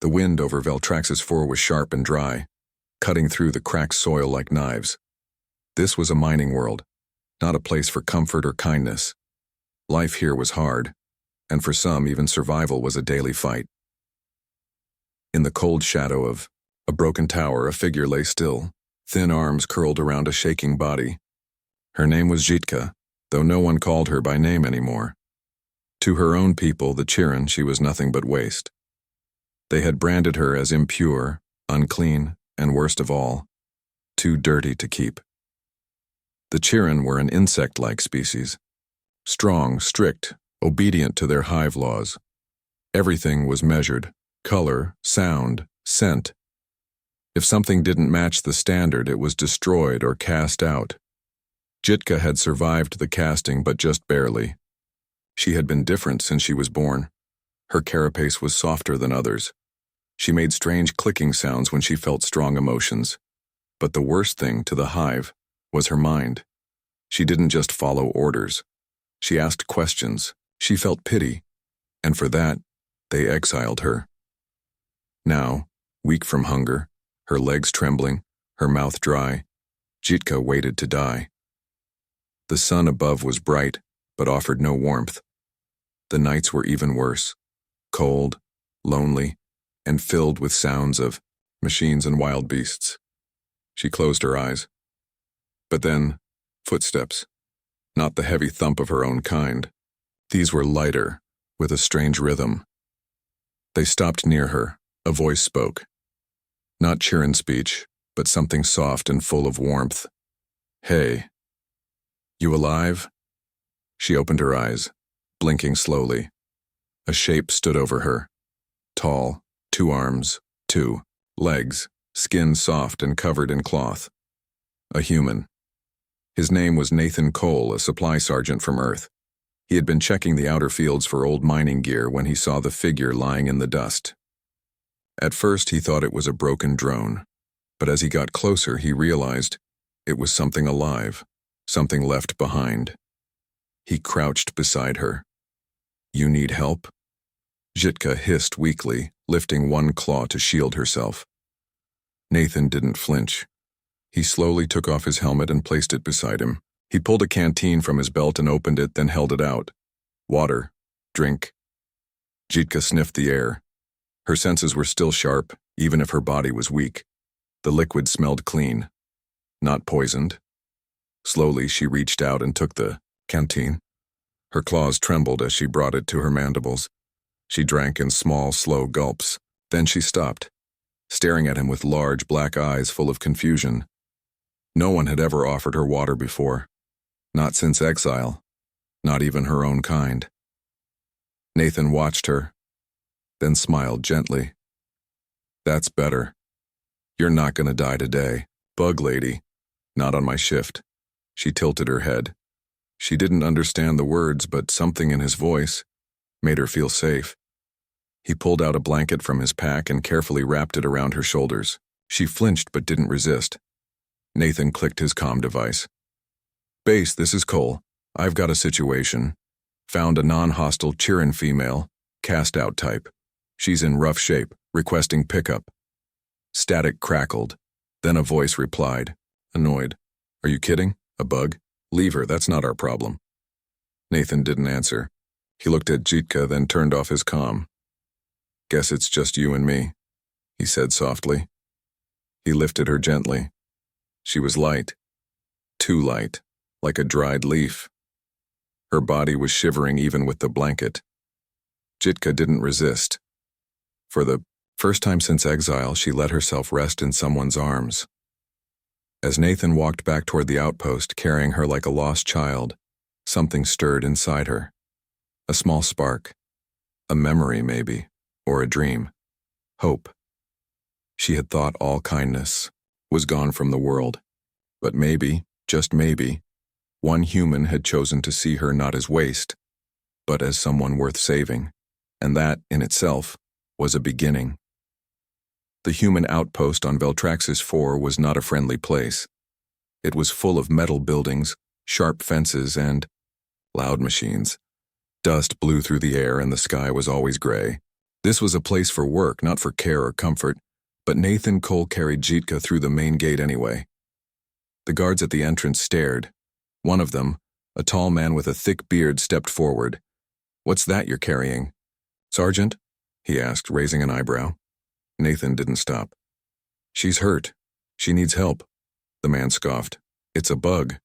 The wind over Veltrax's IV was sharp and dry, cutting through the cracked soil like knives. This was a mining world, not a place for comfort or kindness. Life here was hard, and for some even survival was a daily fight. In the cold shadow of a broken tower, a figure lay still, thin arms curled around a shaking body. Her name was Jitka, though no one called her by name anymore. To her own people, the Chirin, she was nothing but waste. They had branded her as impure, unclean, and worst of all, too dirty to keep. The Chirin were an insect-like species, strong, strict, obedient to their hive laws. Everything was measured: color, sound, scent. If something didn't match the standard, it was destroyed or cast out. Jitka had survived the casting, but just barely. She had been different since she was born. Her carapace was softer than others. She made strange clicking sounds when she felt strong emotions. But the worst thing to the hive was her mind. She didn't just follow orders. She asked questions. She felt pity. And for that, they exiled her. Now, weak from hunger, her legs trembling, her mouth dry, Jitka waited to die. The sun above was bright, but offered no warmth. The nights were even worse, cold, lonely, and filled with sounds of machines and wild beasts. She closed her eyes. But then, footsteps, not the heavy thump of her own kind. These were lighter, with a strange rhythm. They stopped near her. A voice spoke. Not Chirin speech, but something soft and full of warmth. "Hey. You alive?" She opened her eyes, blinking slowly. A shape stood over her. Tall, 2 arms, 2 legs, skin soft and covered in cloth. A human. His name was Nathan Cole, a supply sergeant from Earth. He had been checking the outer fields for old mining gear when he saw the figure lying in the dust. At first he thought it was a broken drone, but as he got closer he realized it was something alive, something left behind. He crouched beside her. "You need help?" Jitka hissed weakly, lifting one claw to shield herself. Nathan didn't flinch. He slowly took off his helmet and placed it beside him. He pulled a canteen from his belt and opened it, then held it out. "Water. Drink." Jitka sniffed the air. Her senses were still sharp, even if her body was weak. The liquid smelled clean, not poisoned. Slowly, she reached out and took the canteen. Her claws trembled as she brought it to her mandibles. She drank in small, slow gulps. Then she stopped, staring at him with large black eyes full of confusion. No one had ever offered her water before. Not since exile. Not even her own kind. Nathan watched her, then smiled gently. "That's better. You're not gonna die today, bug lady. Not on my shift." She tilted her head. She didn't understand the words, but something in his voice made her feel safe. He pulled out a blanket from his pack and carefully wrapped it around her shoulders. She flinched but didn't resist. Nathan clicked his comm device. "Base, this is Cole. I've got a situation. Found a non-hostile Chirin female, cast-out type. She's in rough shape, requesting pickup." Static crackled. Then a voice replied, annoyed. "Are you kidding? A bug? Leave her, that's not our problem." Nathan didn't answer. He looked at Jitka, then turned off his comm. "Guess it's just you and me," he said softly. He lifted her gently. She was light. Too light, like a dried leaf. Her body was shivering even with the blanket. Jitka didn't resist. For the first time since exile, she let herself rest in someone's arms. As Nathan walked back toward the outpost, carrying her like a lost child, something stirred inside her. A small spark. A memory, maybe, or a dream. Hope. She had thought all kindness was gone from the world. But maybe, just maybe, one human had chosen to see her not as waste, but as someone worth saving. And that, in itself, was a beginning. The human outpost on Veltrax's IV was not a friendly place. It was full of metal buildings, sharp fences, and loud machines. Dust blew through the air and the sky was always gray. This was a place for work, not for care or comfort, but Nathan Cole carried Jitka through the main gate anyway. The guards at the entrance stared. One of them, a tall man with a thick beard, stepped forward. "What's that you're carrying?" "Sergeant?" he asked, raising an eyebrow. Nathan didn't stop. "She's hurt. She needs help," the man scoffed. "It's a bug.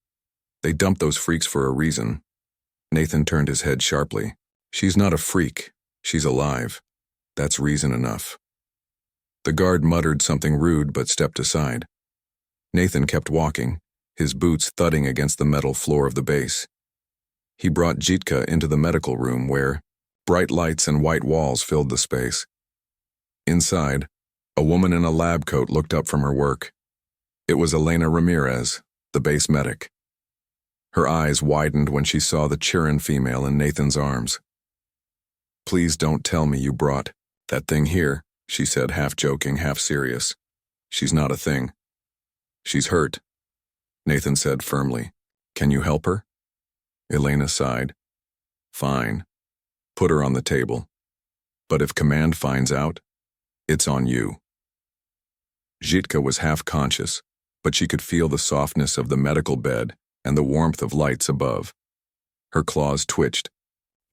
They dumped those freaks for a reason." Nathan turned his head sharply. "She's not a freak. She's alive. That's reason enough." The guard muttered something rude but stepped aside. Nathan kept walking, his boots thudding against the metal floor of the base. He brought Jitka into the medical room where bright lights and white walls filled the space. Inside, a woman in a lab coat looked up from her work. It was Elena Ramirez, the base medic. Her eyes widened when she saw the Chirin female in Nathan's arms. "Please don't tell me you brought that thing here," she said, half joking, half serious. "She's not a thing. She's hurt," Nathan said firmly. "Can you help her?" Elena sighed. "Fine. Put her on the table. But if command finds out, it's on you." Jitka was half conscious, but she could feel the softness of the medical bed and the warmth of lights above. Her claws twitched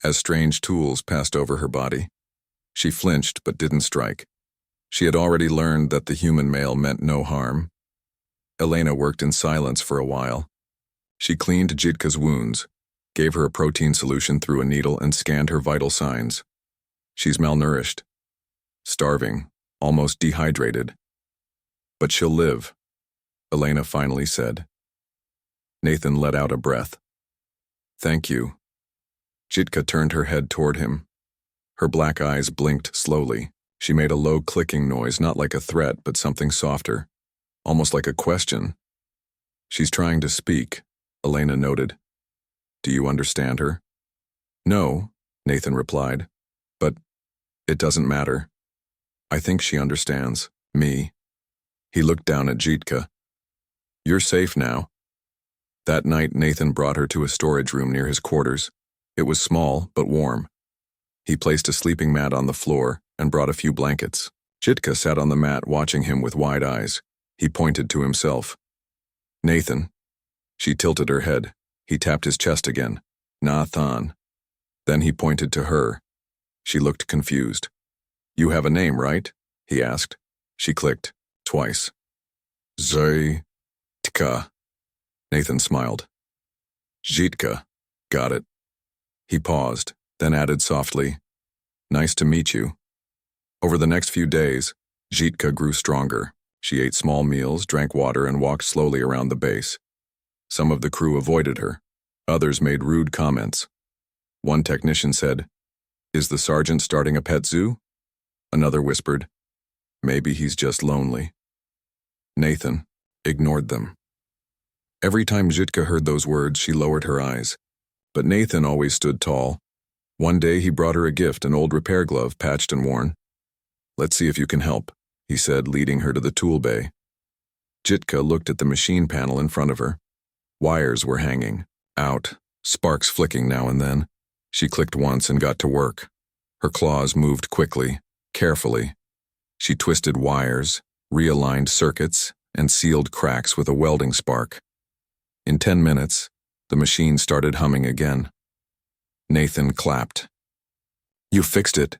as strange tools passed over her body. She flinched but didn't strike. She had already learned that the human male meant no harm. Elena worked in silence for a while. She cleaned Jitka's wounds, gave her a protein solution through a needle, and scanned her vital signs. "She's malnourished, starving, almost dehydrated. But she'll live," Elena finally said. Nathan let out a breath. "Thank you." Jitka turned her head toward him. Her black eyes blinked slowly. She made a low clicking noise, not like a threat, but something softer, almost like a question. "She's trying to speak," Elena noted. "Do you understand her?" "No," Nathan replied. "But it doesn't matter. I think she understands me." He looked down at Jitka. "You're safe now." That night, Nathan brought her to a storage room near his quarters. It was small, but warm. He placed a sleeping mat on the floor and brought a few blankets. Jitka sat on the mat watching him with wide eyes. He pointed to himself. "Nathan." She tilted her head. He tapped his chest again. "Nathan." Then he pointed to her. She looked confused. "You have a name, right?" he asked. She clicked, twice. "Jitka." Nathan smiled. "Jitka. Got it." He paused, then added softly, "Nice to meet you." Over the next few days, Jitka grew stronger. She ate small meals, drank water, and walked slowly around the base. Some of the crew avoided her. Others made rude comments. One technician said, "Is the sergeant starting a pet zoo?" Another whispered, "Maybe he's just lonely." Nathan ignored them. Every time Jitka heard those words, she lowered her eyes. But Nathan always stood tall. One day he brought her a gift, an old repair glove, patched and worn. "Let's see if you can help," he said, leading her to the tool bay. Jitka looked at the machine panel in front of her. Wires were hanging out, sparks flicking now and then. She clicked once and got to work. Her claws moved quickly, carefully. She twisted wires, realigned circuits, and sealed cracks with a welding spark. In 10 minutes, the machine started humming again. Nathan clapped. "You fixed it."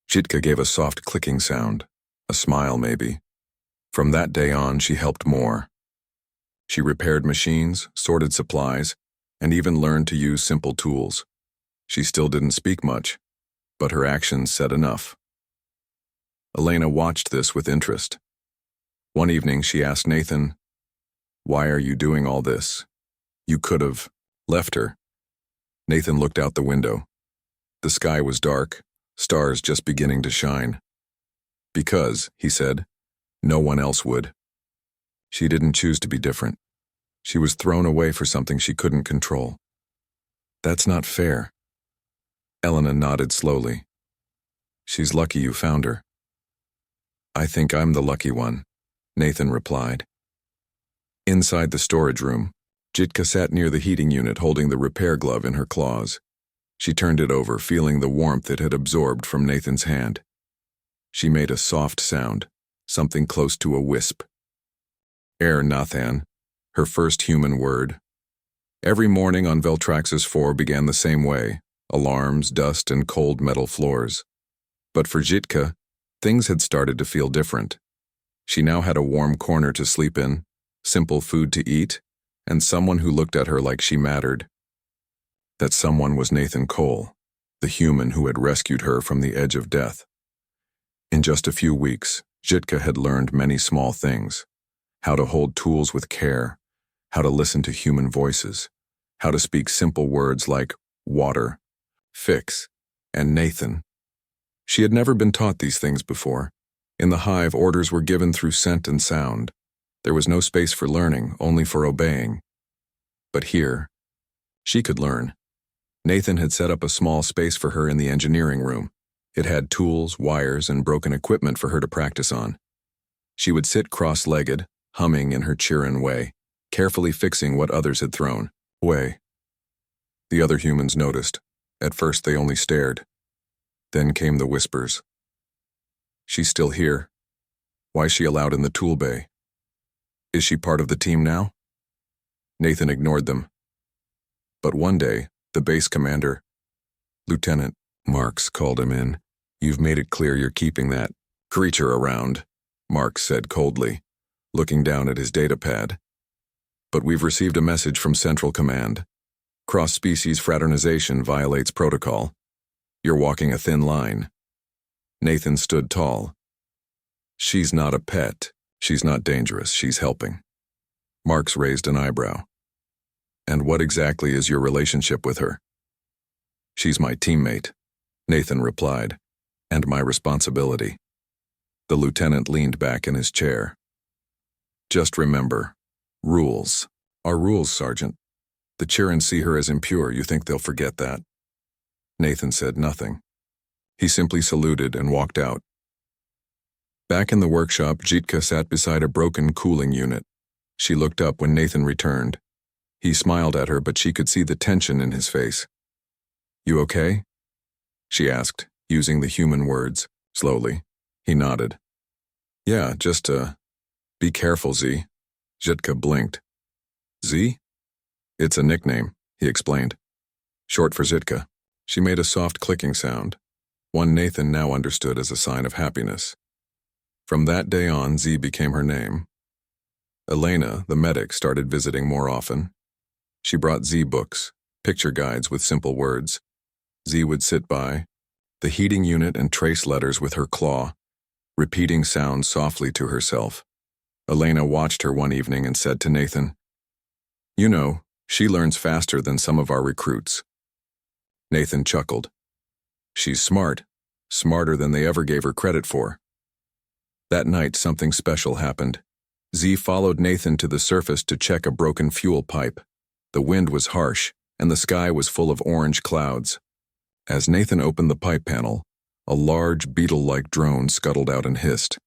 Jitka gave a soft clicking sound, a smile maybe. From that day on, she helped more. She repaired machines, sorted supplies, and even learned to use simple tools. She still didn't speak much, but her actions said enough. Elena watched this with interest. One evening, she asked Nathan, "Why are you doing all this? You could have left her." Nathan looked out the window. The sky was dark, stars just beginning to shine. "Because," he said, "no one else would." She didn't choose to be different. She was thrown away for something she couldn't control. "That's not fair." Elena nodded slowly. "She's lucky you found her." "I think I'm the lucky one," Nathan replied. Inside the storage room, Jitka sat near the heating unit holding the repair glove in her claws. She turned it over, feeling the warmth it had absorbed from Nathan's hand. She made a soft sound, something close to a wisp. Nathan, her first human word. Every morning on Veltraxis 4 began the same way, alarms, dust, and cold metal floors. But for Jitka, things had started to feel different. She now had a warm corner to sleep in, simple food to eat, and someone who looked at her like she mattered. That someone was Nathan Cole, the human who had rescued her from the edge of death. In just a few weeks, Jitka had learned many small things: how to hold tools with care, how to listen to human voices, how to speak simple words like water, fix, and Nathan. She had never been taught these things before. In the hive, orders were given through scent and sound. There was no space for learning, only for obeying. But here, she could learn. Nathan had set up a small space for her in the engineering room. It had tools, wires, and broken equipment for her to practice on. She would sit cross-legged, humming in her Chiron way, carefully fixing what others had thrown away. The other humans noticed. At first they only stared. Then came the whispers. She's still here. Why is she allowed in the tool bay? Is she part of the team now? Nathan ignored them. But one day, the base commander, Lieutenant Marks, called him in. You've made it clear you're keeping that creature around, Marks said coldly, looking down at his datapad. But we've received a message from Central Command. Cross-species fraternization violates protocol. You're walking a thin line. Nathan stood tall. She's not a pet. She's not dangerous. She's helping. Marks raised an eyebrow. And what exactly is your relationship with her? She's my teammate, Nathan replied, and my responsibility. The lieutenant leaned back in his chair. Just remember, rules are rules, Sergeant. The Chiron see her as impure. You think they'll forget that? Nathan said nothing. He simply saluted and walked out. Back in the workshop, Jitka sat beside a broken cooling unit. She looked up when Nathan returned. He smiled at her, but she could see the tension in his face. You okay? She asked, using the human words, slowly. He nodded. Yeah, just, be careful, Z. Jitka blinked. Z? It's a nickname, he explained. Short for Zitka. She made a soft clicking sound, one Nathan now understood as a sign of happiness. From that day on, Z became her name. Elena, the medic, started visiting more often. She brought Z books, picture guides with simple words. Z would sit by the heating unit and trace letters with her claw, repeating sounds softly to herself. Elena watched her one evening and said to Nathan, You know, she learns faster than some of our recruits. Nathan chuckled. She's smart, smarter than they ever gave her credit for. That night, something special happened. Z followed Nathan to the surface to check a broken fuel pipe. The wind was harsh, and the sky was full of orange clouds. As Nathan opened the pipe panel, a large beetle-like drone scuttled out and hissed.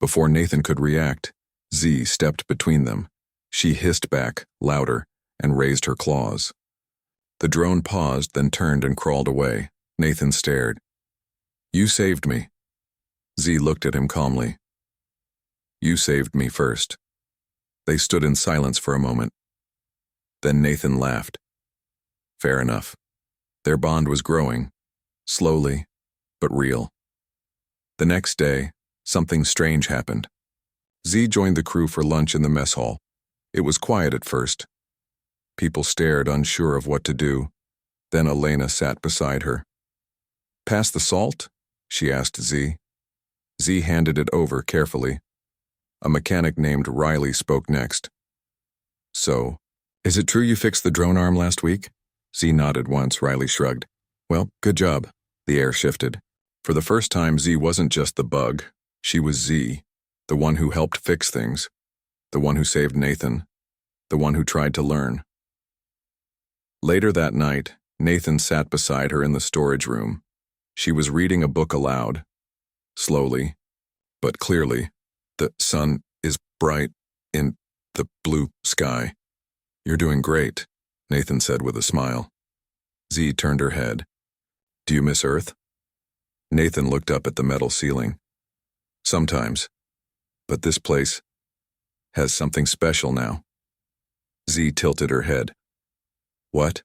Before Nathan could react, Z stepped between them. She hissed back, louder, and raised her claws. The drone paused, then turned and crawled away. Nathan stared. You saved me. Z looked at him calmly. You saved me first. They stood in silence for a moment. Then Nathan laughed. Fair enough. Their bond was growing, slowly, but real. The next day, something strange happened. Z joined the crew for lunch in the mess hall. It was quiet at first. People stared, unsure of what to do. Then Elena sat beside her. Pass the salt? She asked Z. Z handed it over carefully. A mechanic named Riley spoke next. So, is it true you fixed the drone arm last week? Z nodded once. Riley shrugged. Well, good job. The air shifted. For the first time, Z wasn't just the bug. She was Z, the one who helped fix things, the one who saved Nathan, the one who tried to learn. Later that night, Nathan sat beside her in the storage room. She was reading a book aloud. Slowly, but clearly, the sun is bright in the blue sky. You're doing great, Nathan said with a smile. Z turned her head. Do you miss Earth? Nathan looked up at the metal ceiling. Sometimes. But this place has something special now. Z tilted her head. What?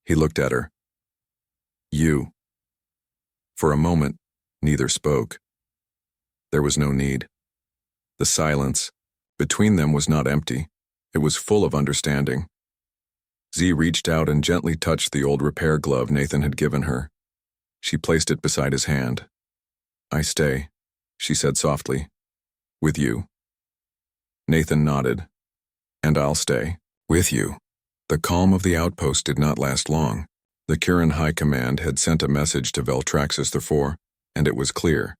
He looked at her. You. For a moment, neither spoke. There was no need. The silence between them was not empty. It was full of understanding. Z reached out and gently touched the old repair glove Nathan had given her. She placed it beside his hand. I stay, she said softly. With you. Nathan nodded. And I'll stay. With you. The calm of the outpost did not last long. The Kirin High Command had sent a message to Veltraxis IV, and it was clear.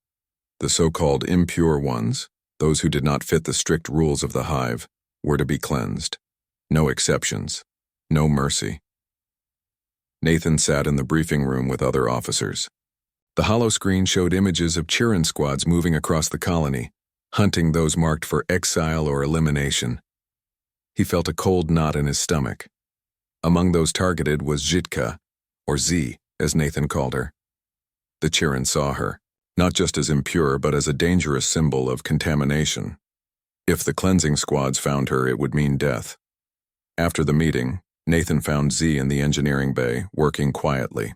The so-called impure ones, those who did not fit the strict rules of the hive, were to be cleansed. No exceptions. No mercy. Nathan sat in the briefing room with other officers. The holoscreen showed images of Kirin squads moving across the colony, hunting those marked for exile or elimination. He felt a cold knot in his stomach. Among those targeted was Jitka, or Z, as Nathan called her. The Kirin saw her, not just as impure but as a dangerous symbol of contamination. If the cleansing squads found her, it would mean death. After the meeting, Nathan found Z in the engineering bay, working quietly.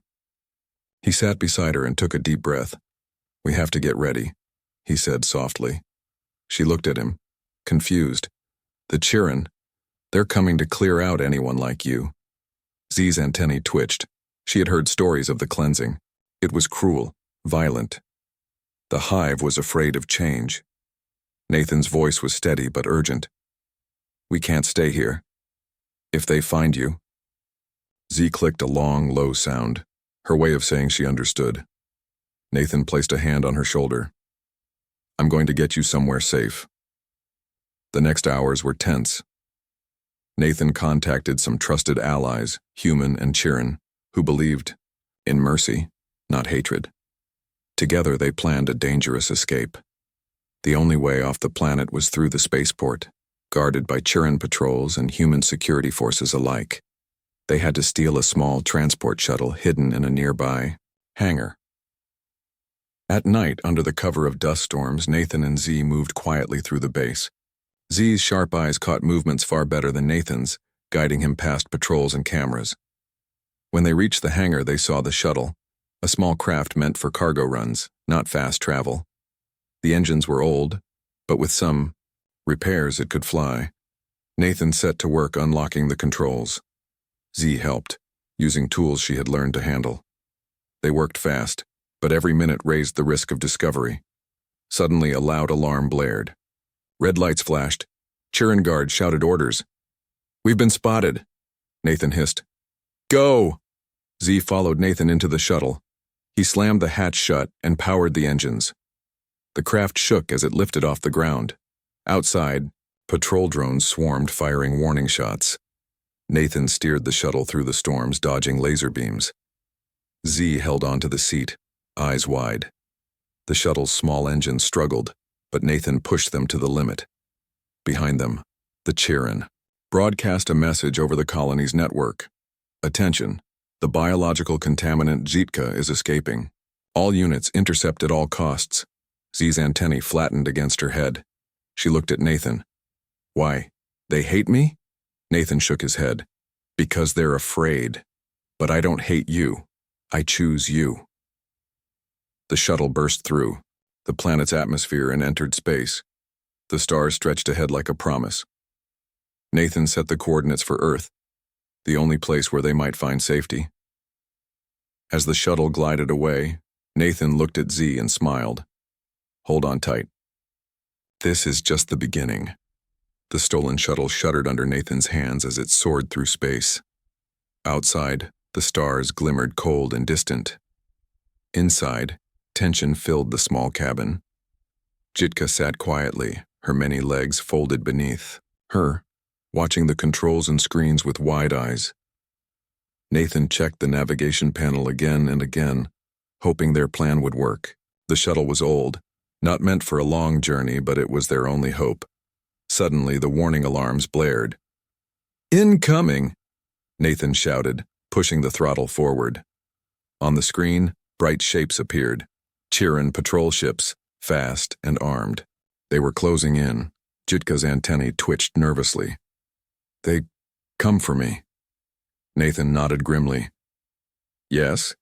He sat beside her and took a deep breath. We have to get ready, he said softly. She looked at him, confused. The Kirin, they're coming to clear out anyone like you. Z's antennae twitched. She had heard stories of the cleansing. It was cruel, violent. The hive was afraid of change. Nathan's voice was steady but urgent. We can't stay here. If they find you. Z clicked a long, low sound, her way of saying she understood. Nathan placed a hand on her shoulder. I'm going to get you somewhere safe. The next hours were tense. Nathan contacted some trusted allies, human and Kirin, who believed in mercy, not hatred. Together they planned a dangerous escape. The only way off the planet was through the spaceport, guarded by Kirin patrols and human security forces alike. They had to steal a small transport shuttle hidden in a nearby hangar. At night, under the cover of dust storms, Nathan and Z moved quietly through the base. Z's sharp eyes caught movements far better than Nathan's, guiding him past patrols and cameras. When they reached the hangar, they saw the shuttle, a small craft meant for cargo runs, not fast travel. The engines were old, but with some repairs it could fly. Nathan set to work unlocking the controls. Z helped, using tools she had learned to handle. They worked fast, but every minute raised the risk of discovery. Suddenly a loud alarm blared. Red lights flashed. Kirin guards shouted orders. We've been spotted, Nathan hissed. Go! Z followed Nathan into the shuttle. He slammed the hatch shut and powered the engines. The craft shook as it lifted off the ground. Outside, patrol drones swarmed, firing warning shots. Nathan steered the shuttle through the storms, dodging laser beams. Z held onto the seat, eyes wide. The shuttle's small engine struggled, but Nathan pushed them to the limit. Behind them, the Kirin broadcast a message over the colony's network. Attention, the biological contaminant Jitka is escaping. All units intercept at all costs. Z's antennae flattened against her head. She looked at Nathan. Why? They hate me? Nathan shook his head. Because they're afraid. But I don't hate you. I choose you. The shuttle burst through the planet's atmosphere and entered space. The stars stretched ahead like a promise. Nathan set the coordinates for Earth, the only place where they might find safety. As the shuttle glided away, Nathan looked at Z and smiled. Hold on tight. This is just the beginning. The stolen shuttle shuddered under Nathan's hands as it soared through space. Outside, the stars glimmered cold and distant. Inside, tension filled the small cabin. Jitka sat quietly, her many legs folded beneath her, watching the controls and screens with wide eyes. Nathan checked the navigation panel again and again, hoping their plan would work. The shuttle was old, not meant for a long journey, but it was their only hope. Suddenly, the warning alarms blared. Incoming! Nathan shouted, pushing the throttle forward. On the screen, bright shapes appeared. Chirin patrol ships, fast and armed. They were closing in. Jitka's antennae twitched nervously. They come for me. Nathan nodded grimly. Yes,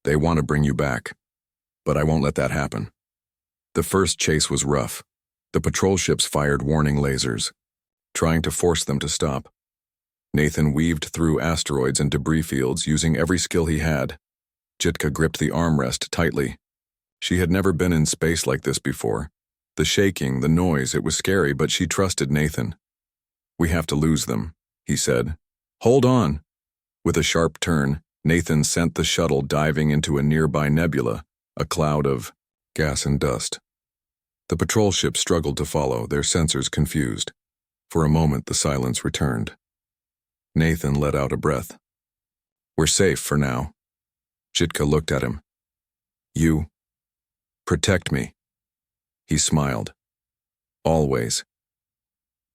they want to bring you back, but I won't let that happen. The first chase was rough. The patrol ships fired warning lasers, trying to force them to stop. Nathan weaved through asteroids and debris fields using every skill he had. Jitka gripped the armrest tightly. She had never been in space like this before. The shaking, the noise, it was scary, but she trusted Nathan. We have to lose them, he said. Hold on. With a sharp turn, Nathan sent the shuttle diving into a nearby nebula, a cloud of gas and dust. The patrol ship struggled to follow, their sensors confused. For a moment, the silence returned. Nathan let out a breath. We're safe for now. Jitka looked at him. You protect me. He smiled. Always.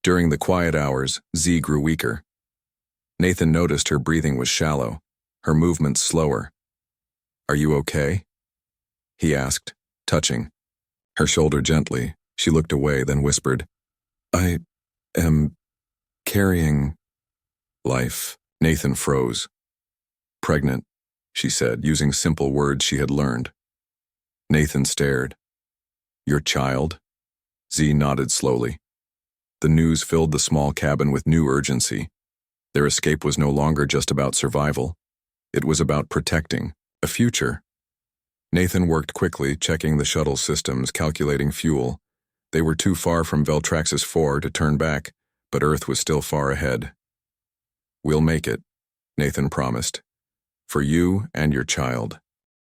During the quiet hours, Z grew weaker. Nathan noticed her breathing was shallow, her movements slower. Are you okay? He asked, touching her shoulder gently. She looked away, then whispered, I am carrying life. Nathan froze. Pregnant, she said, using simple words she had learned. Nathan stared. Your child? Z nodded slowly. The news filled the small cabin with new urgency. Their escape was no longer just about survival. It was about protecting a future. Nathan worked quickly, checking the shuttle systems, calculating fuel. They were too far from Veltraxis 4 to turn back, but Earth was still far ahead. We'll make it, Nathan promised. For you and your child.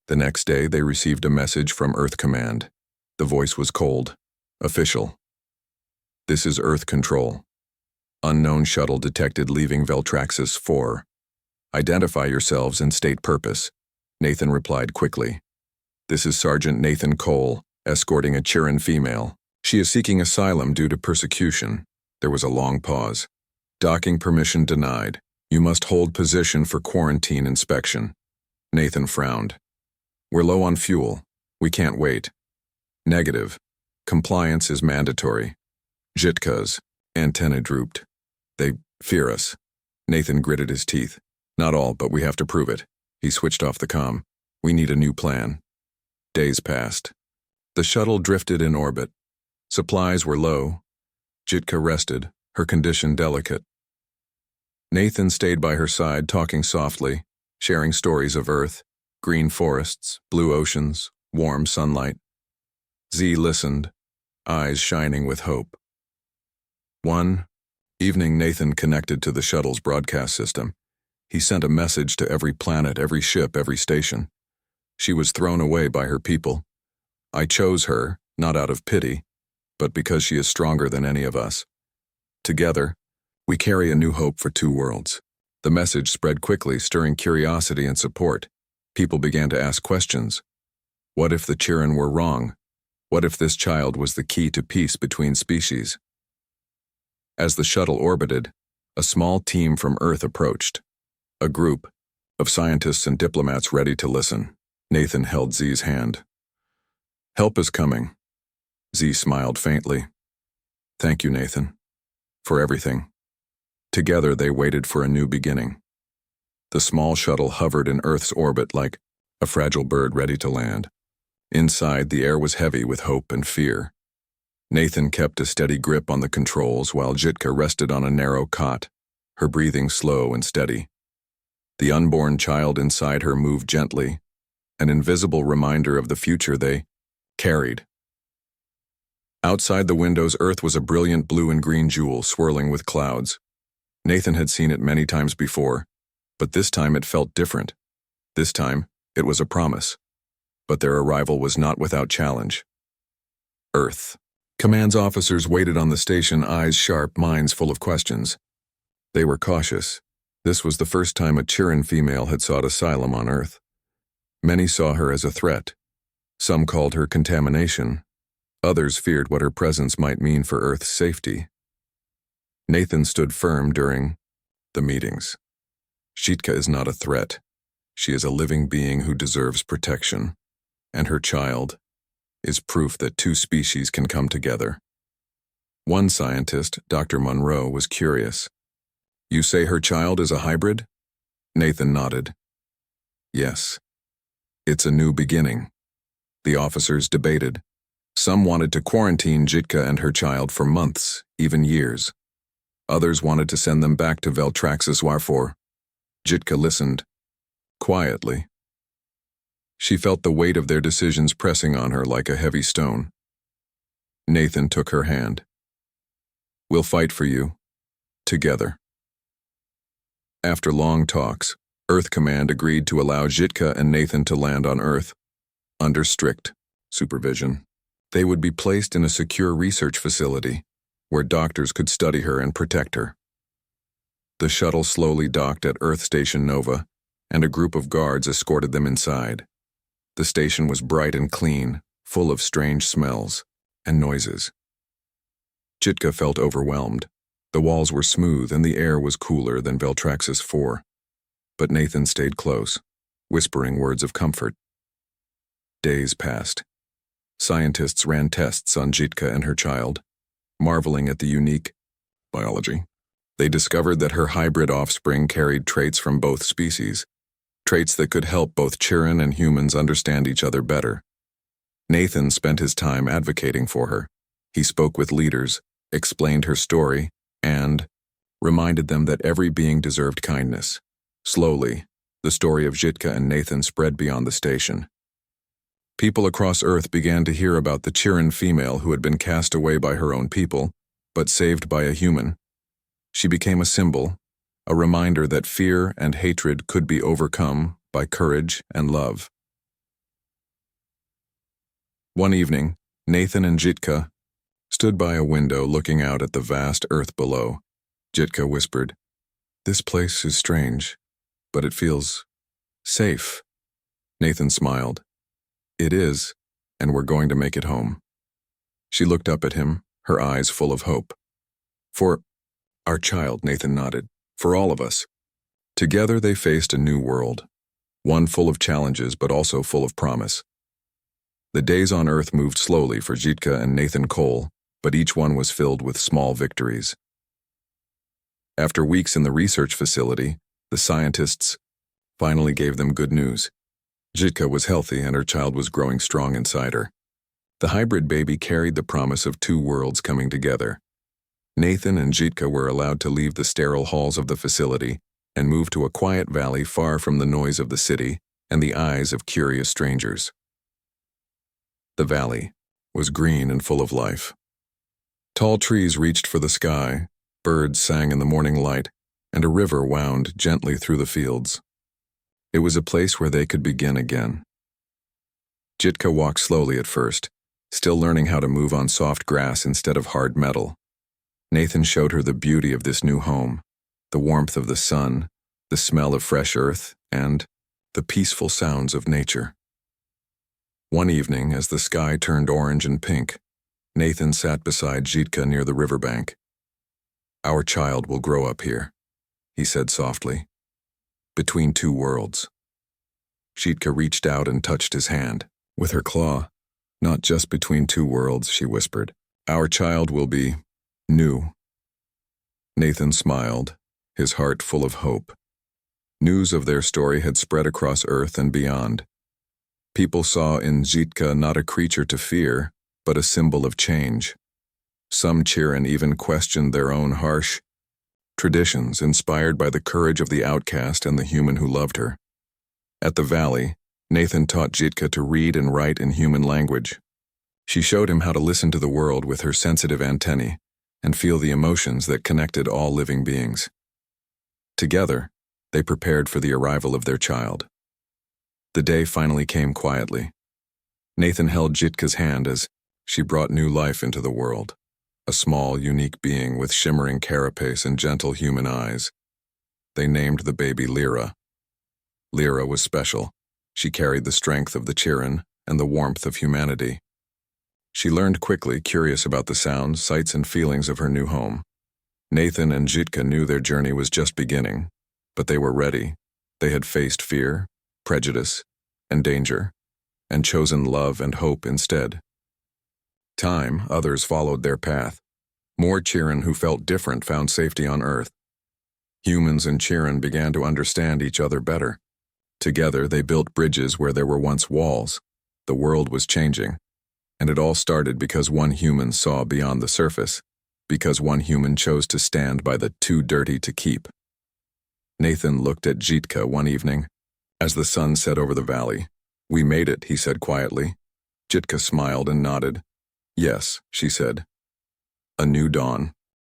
The next day, they received a message from Earth Command. The voice was cold, official. This is Earth Control. Unknown shuttle detected leaving Veltraxis 4. Identify yourselves and state purpose. Nathan replied quickly. This is Sergeant Nathan Cole, escorting a Chirin female. She is seeking asylum due to persecution. There was a long pause. Docking permission denied. You must hold position for quarantine inspection. Nathan frowned. We're low on fuel. We can't wait. Negative. Compliance is mandatory. Jitka's antenna drooped. They fear us. Nathan gritted his teeth. Not all, but we have to prove it. He switched off the comm. We need a new plan. Days passed. The shuttle drifted in orbit. Supplies were low. Jitka rested, her condition delicate. Nathan stayed by her side, talking softly, sharing stories of Earth, green forests, blue oceans, warm sunlight. Z listened, eyes shining with hope. One evening, Nathan connected to the shuttle's broadcast system. He sent a message to every planet, every ship, every station. She was thrown away by her people. I chose her, not out of pity, but because she is stronger than any of us. Together, we carry a new hope for two worlds. The message spread quickly, stirring curiosity and support. People began to ask questions. What if the Chirin were wrong? What if this child was the key to peace between species? As the shuttle orbited, a small team from Earth approached. A group of scientists and diplomats ready to listen. Nathan held Z's hand. Help is coming. Z smiled faintly. Thank you, Nathan, for everything. Together they waited for a new beginning. The small shuttle hovered in Earth's orbit like a fragile bird ready to land. Inside, the air was heavy with hope and fear. Nathan kept a steady grip on the controls while Jitka rested on a narrow cot, her breathing slow and steady. The unborn child inside her moved gently, an invisible reminder of the future they carried. Outside the windows, Earth was a brilliant blue and green jewel swirling with clouds. Nathan had seen it many times before, but this time it felt different. This time, it was a promise. But their arrival was not without challenge. Earth. Command's officers waited on the station, eyes sharp, minds full of questions. They were cautious. This was the first time a Chirin female had sought asylum on Earth. Many saw her as a threat. Some called her contamination. Others feared what her presence might mean for Earth's safety. Nathan stood firm during the meetings. Jitka is not a threat. She is a living being who deserves protection. and her child is proof that two species can come together. One scientist, Dr. Monroe, was curious. "You say her child is a hybrid?" Nathan nodded. "Yes. It's a new beginning." The officers debated. Some wanted to quarantine Jitka and her child for months, even years. Others wanted to send them back to Veltraxis Warfor. Jitka listened, quietly. She felt the weight of their decisions pressing on her like a heavy stone. Nathan took her hand. "We'll fight for you, together." After long talks, Earth Command agreed to allow Jitka and Nathan to land on Earth, under strict supervision. They would be placed in a secure research facility, where doctors could study her and protect her. The shuttle slowly docked at Earth Station Nova, and a group of guards escorted them inside. The station was bright and clean, full of strange smells and noises. Jitka felt overwhelmed. The walls were smooth and the air was cooler than Veltraxis 4. But Nathan stayed close, whispering words of comfort. Days passed. Scientists ran tests on Jitka and her child, marveling at the unique biology. They discovered that her hybrid offspring carried traits from both species, traits that could help both Chirin and humans understand each other better. Nathan spent his time advocating for her. He spoke with leaders, explained her story, and reminded them that every being deserved kindness. Slowly, the story of Jitka and Nathan spread beyond the station. People across Earth began to hear about the Chirin female who had been cast away by her own people, but saved by a human. She became a symbol, a reminder that fear and hatred could be overcome by courage and love. One evening, Nathan and Jitka stood by a window looking out at the vast Earth below. Jitka whispered, "This place is strange, but it feels safe." Nathan smiled. "It is, and we're going to make it home." She looked up at him, her eyes full of hope. "For our child," Nathan nodded. "For all of us." Together they faced a new world, one full of challenges but also full of promise. The days on Earth moved slowly for Jitka and Nathan Cole, but each one was filled with small victories. After weeks in the research facility, the scientists finally gave them good news. Jitka was healthy and her child was growing strong inside her. The hybrid baby carried the promise of two worlds coming together. Nathan and Jitka were allowed to leave the sterile halls of the facility and move to a quiet valley far from the noise of the city and the eyes of curious strangers. The valley was green and full of life. Tall trees reached for the sky, birds sang in the morning light, and a river wound gently through the fields. It was a place where they could begin again. Jitka walked slowly at first, still learning how to move on soft grass instead of hard metal. Nathan showed her the beauty of this new home, the warmth of the sun, the smell of fresh earth, and the peaceful sounds of nature. One evening, as the sky turned orange and pink, Nathan sat beside Jitka near the riverbank. "Our child will grow up here," he said softly, "between two worlds." Jitka reached out and touched his hand with her claw. "Not just between two worlds," she whispered. "Our child will be new." Nathan smiled, his heart full of hope. News of their story had spread across Earth and beyond. People saw in Jitka not a creature to fear, but a symbol of change. Some Chirin even questioned their own harsh traditions, inspired by the courage of the outcast and the human who loved her. At the valley, Nathan taught Jitka to read and write in human language. She showed him how to listen to the world with her sensitive antennae and feel the emotions that connected all living beings. Together, they prepared for the arrival of their child. The day finally came quietly. Nathan held Jitka's hand as she brought new life into the world, a small, unique being with shimmering carapace and gentle human eyes. They named the baby Lyra. Lyra was special. She carried the strength of the Chirin and the warmth of humanity. She learned quickly, curious about the sounds, sights, and feelings of her new home. Nathan and Jitka knew their journey was just beginning, but they were ready. They had faced fear, prejudice, and danger, and chosen love and hope instead. Time, others followed their path. More Chirin who felt different found safety on Earth. Humans and Chirin began to understand each other better. Together, they built bridges where there were once walls. The world was changing. And it all started because one human saw beyond the surface, because one human chose to stand by the too dirty to keep. Nathan looked at Jitka one evening, as the sun set over the valley. "We made it," he said quietly. Jitka smiled and nodded. "Yes," she said. A new dawn.